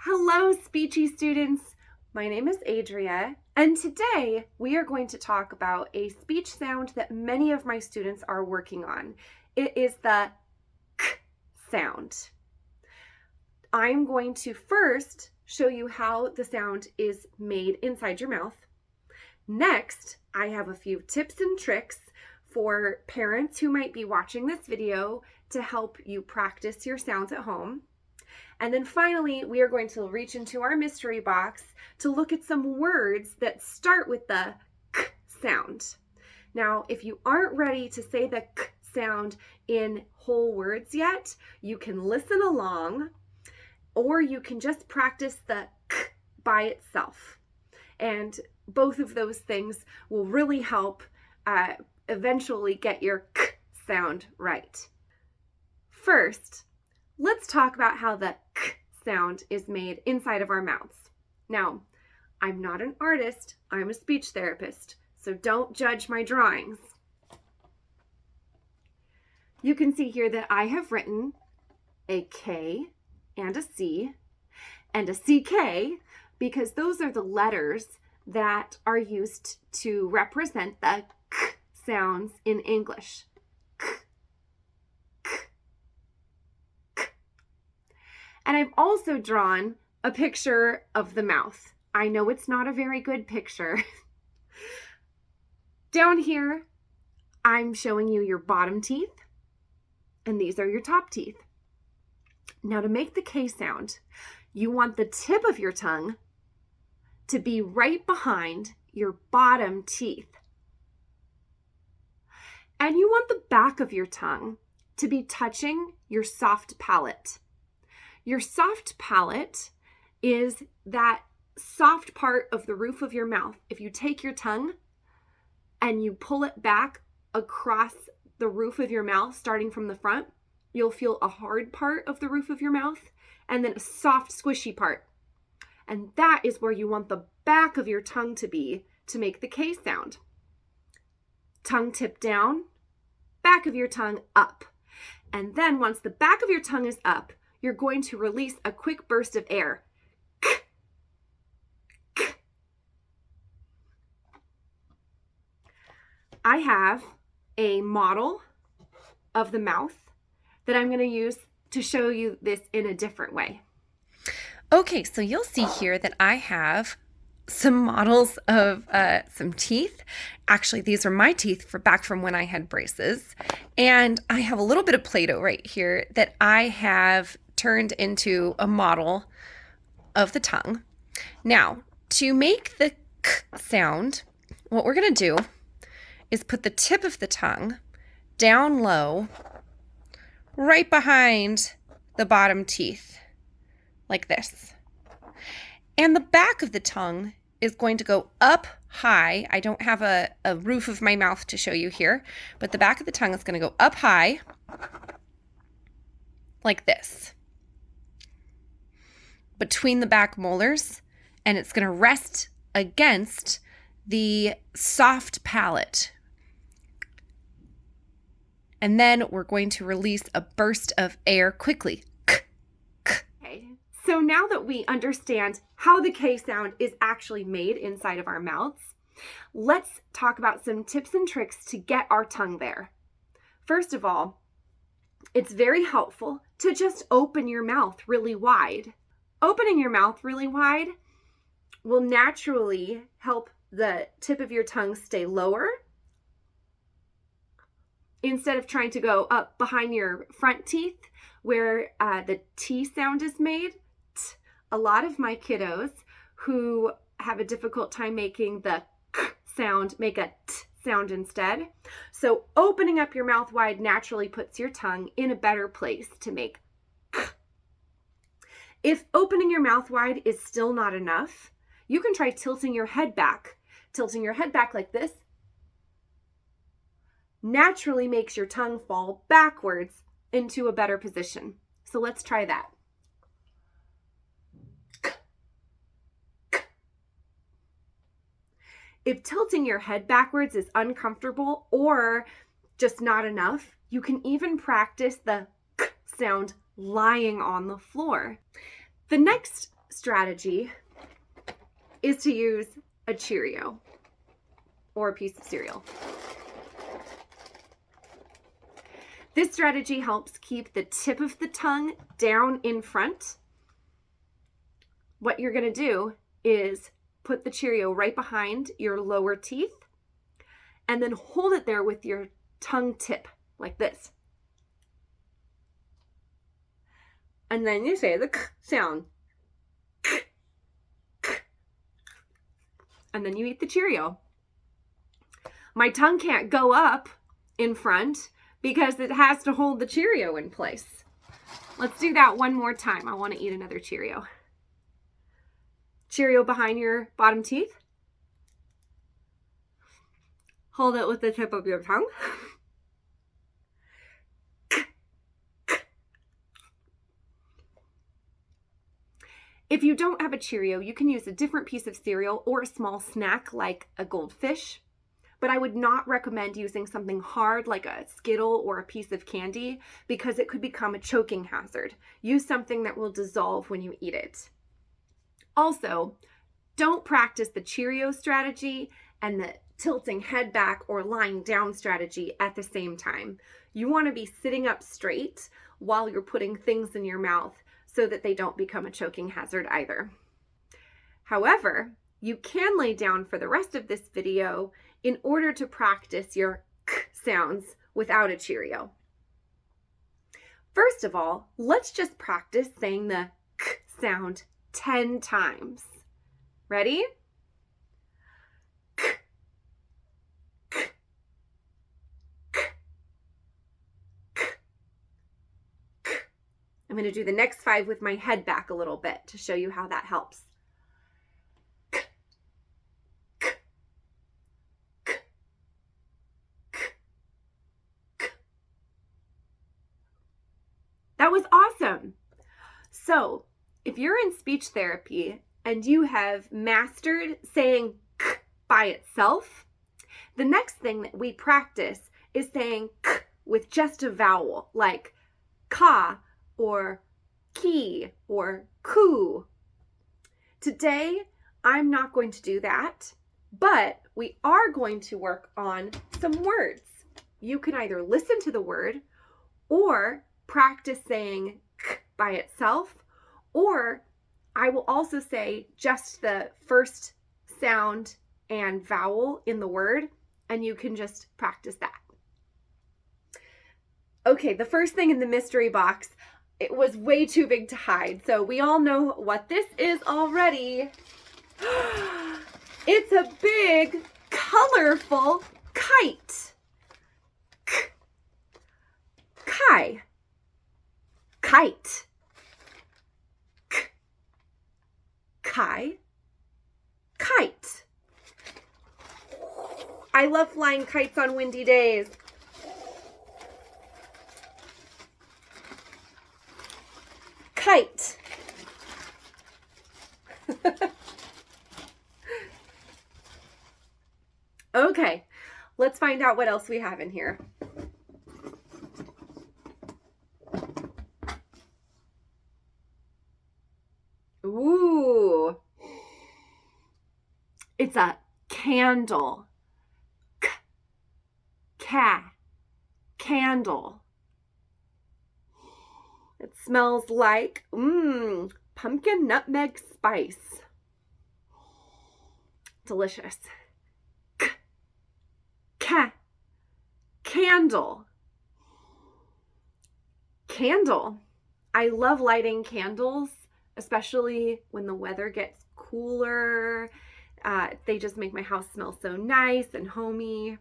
Hello, Speechy students. My name is Adria, and today we are going to talk about a speech sound that many of my students are working on. It is the k sound. I'm going to first show you how the sound is made inside your mouth. Next, I have a few tips and tricks for parents who might be watching this video to help you practice your sounds at home. And then finally, we are going to reach into our mystery box to look at some words that start with the k sound. Now, if you aren't ready to say the k sound in whole words yet, you can listen along, or you can just practice the k by itself. And both of those things will really help eventually get your k sound right. First, let's talk about how the k sound is made inside of our mouths. Now, I'm not an artist, I'm a speech therapist, so don't judge my drawings. You can see here that I have written a K and a C and a CK because those are the letters that are used to represent the k sounds in English. And I've also drawn a picture of the mouth. I know it's not a very good picture. Down here, I'm showing you your bottom teeth, and these are your top teeth. Now to make the K sound, you want the tip of your tongue to be right behind your bottom teeth. And you want the back of your tongue to be touching your soft palate. Your soft palate is that soft part of the roof of your mouth. If you take your tongue and you pull it back across the roof of your mouth, starting from the front, you'll feel a hard part of the roof of your mouth and then a soft, squishy part. And that is where you want the back of your tongue to be to make the K sound. Tongue tip down, back of your tongue up. And then once the back of your tongue is up, you're going to release a quick burst of air. K, k. I have a model of the mouth that I'm going to use to show you this in a different way. Okay, so you'll see here that I have some models of some teeth. Actually, these are my teeth back from when I had braces. And I have a little bit of Play-Doh right here that I have turned into a model of the tongue. Now, to make the k sound, what we're going to do is put the tip of the tongue down low, right behind the bottom teeth, like this. And the back of the tongue is going to go up high. I don't have a roof of my mouth to show you here, but the back of the tongue is going to go up high, like this, between the back molars, and it's going to rest against the soft palate. And then we're going to release a burst of air quickly. Okay, so now that we understand how the K sound is actually made inside of our mouths, let's talk about some tips and tricks to get our tongue there. First of all, it's very helpful to just open your mouth really wide. Opening your mouth really wide will naturally help the tip of your tongue stay lower instead of trying to go up behind your front teeth where the T sound is made. A lot of my kiddos who have a difficult time making the k sound make a t sound instead. So opening up your mouth wide naturally puts your tongue in a better place to make k. If opening your mouth wide is still not enough, you can try tilting your head back. Tilting your head back like this naturally makes your tongue fall backwards into a better position. So let's try that. If tilting your head backwards is uncomfortable or just not enough, you can even practice the k sound lying on the floor. The next strategy is to use a Cheerio or a piece of cereal. This strategy helps keep the tip of the tongue down in front. What you're going to do is put the Cheerio right behind your lower teeth and then hold it there with your tongue tip like this. And then you say the k sound. And then you eat the Cheerio. My tongue can't go up in front because it has to hold the Cheerio in place. Let's do that one more time. I want to eat another Cheerio. Cheerio behind your bottom teeth. Hold it with the tip of your tongue. If you don't have a Cheerio, you can use a different piece of cereal or a small snack like a goldfish. But I would not recommend using something hard like a Skittle or a piece of candy because it could become a choking hazard. Use something that will dissolve when you eat it. Also, don't practice the Cheerio strategy and the tilting head back or lying down strategy at the same time. You want to be sitting up straight while you're putting things in your mouth so that they don't become a choking hazard either. However, you can lay down for the rest of this video in order to practice your k sounds without a Cheerio. First of all, let's just practice saying the k sound 10 times. Ready? K, k, k, k, k. I'm going to do the next 5 with my head back a little bit to show you how that helps. That was awesome. So, if you're in speech therapy and you have mastered saying k by itself, the next thing that we practice is saying k with just a vowel, like ka or ki or ku. Today, I'm not going to do that, but we are going to work on some words. You can either listen to the word or practice saying k by itself, or I will also say just the first sound and vowel in the word, and you can just practice that. Okay, the first thing in the mystery box, it was way too big to hide, so we all know what this is already. It's a big, colorful kite. K, kai. Kite. K, kai, kite. I love flying kites on windy days. Kite. Okay, let's find out what else we have in here. Ooh, it's a candle. Candle. It smells like pumpkin nutmeg spice. Delicious. Candle. Candle. I love lighting candles, especially when the weather gets cooler. They just make my house smell so nice and homey.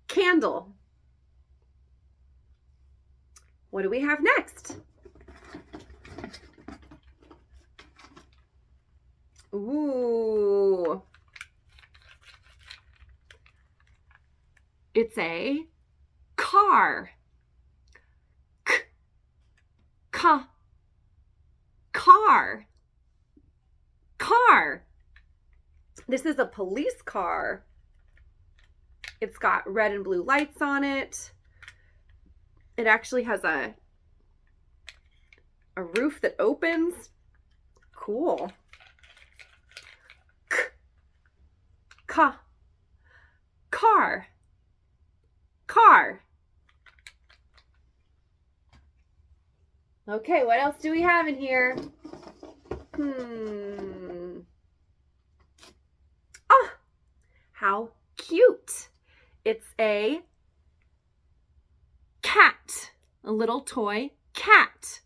Candle. What do we have next? Ooh. It's a car. Car. This is a police car. It's got red and blue lights on it. It actually has a A roof that opens. Cool. Car. Car. Okay, what else do we have in here? Oh, how cute. It's a cat, a little toy cat.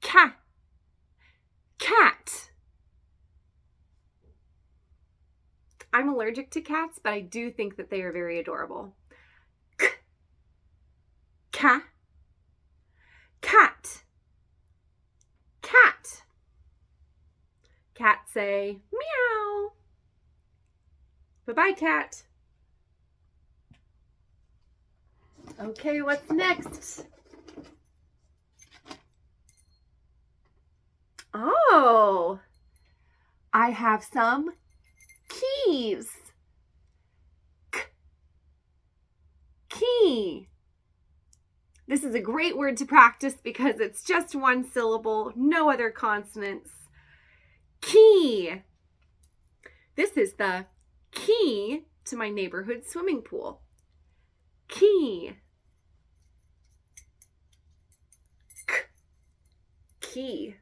Cat. Cat. I'm allergic to cats, but I do think that they are very adorable. Cat. Cat. Cat. Cat say meow. Bye-bye, cat. Okay, what's next? Oh, I have some keys. Key. This is a great word to practice because it's just one syllable, no other consonants. Key. This is the key to my neighborhood swimming pool. Key. Key.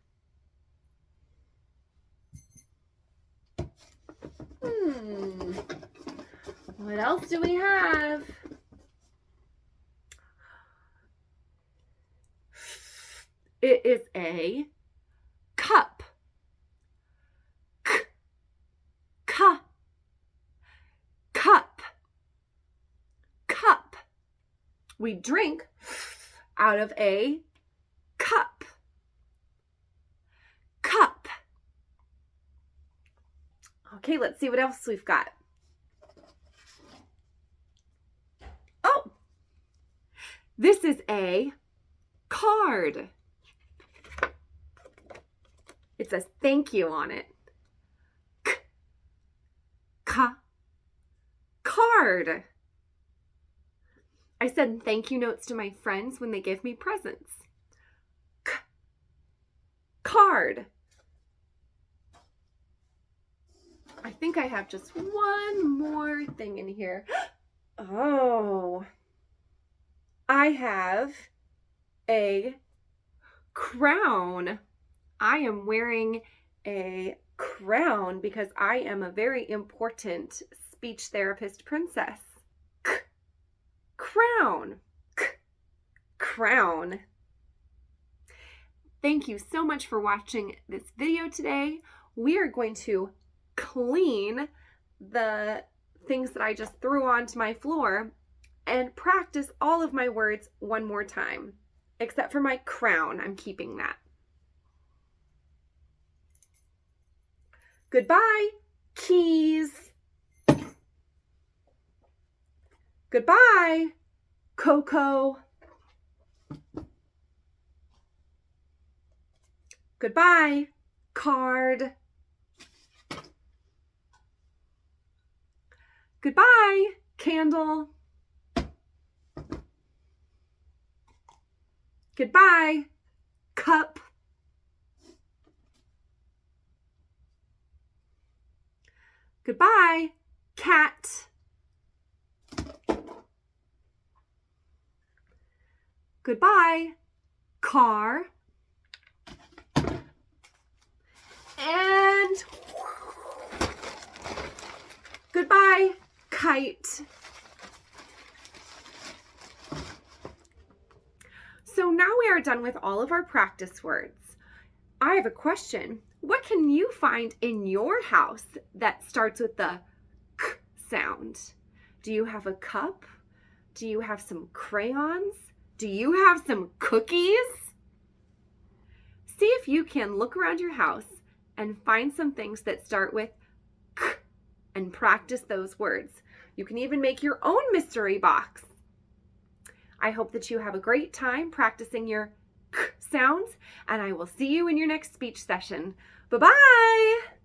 What else do we have? It is a cup. Cup. Cup. Cup. We drink out of a cup. Cup. Okay, let's see what else we've got. Oh, this is a card. It says thank you on it. Card. I said thank you notes to my friends when they give me presents. Card. I think I have just one more thing in here. Oh, I have a crown. I am wearing a crown because I am a very important speech therapist princess. Crown. Crown. Thank you so much for watching this video today. We are going to clean the things that I just threw onto my floor and practice all of my words one more time, except for my crown. I'm keeping that. Goodbye, keys. Goodbye, Coco. Goodbye, card. Goodbye, candle. Goodbye, cup. Goodbye, cat. Goodbye, car. And goodbye, kite. So now we are done with all of our practice words. I have a question. What can you find in your house that starts with the k sound? Do you have a cup? Do you have some crayons? Do you have some cookies? See if you can look around your house and find some things that start with k and practice those words. You can even make your own mystery box. I hope that you have a great time practicing your k sounds, and I will see you in your next speech session. Bye-bye!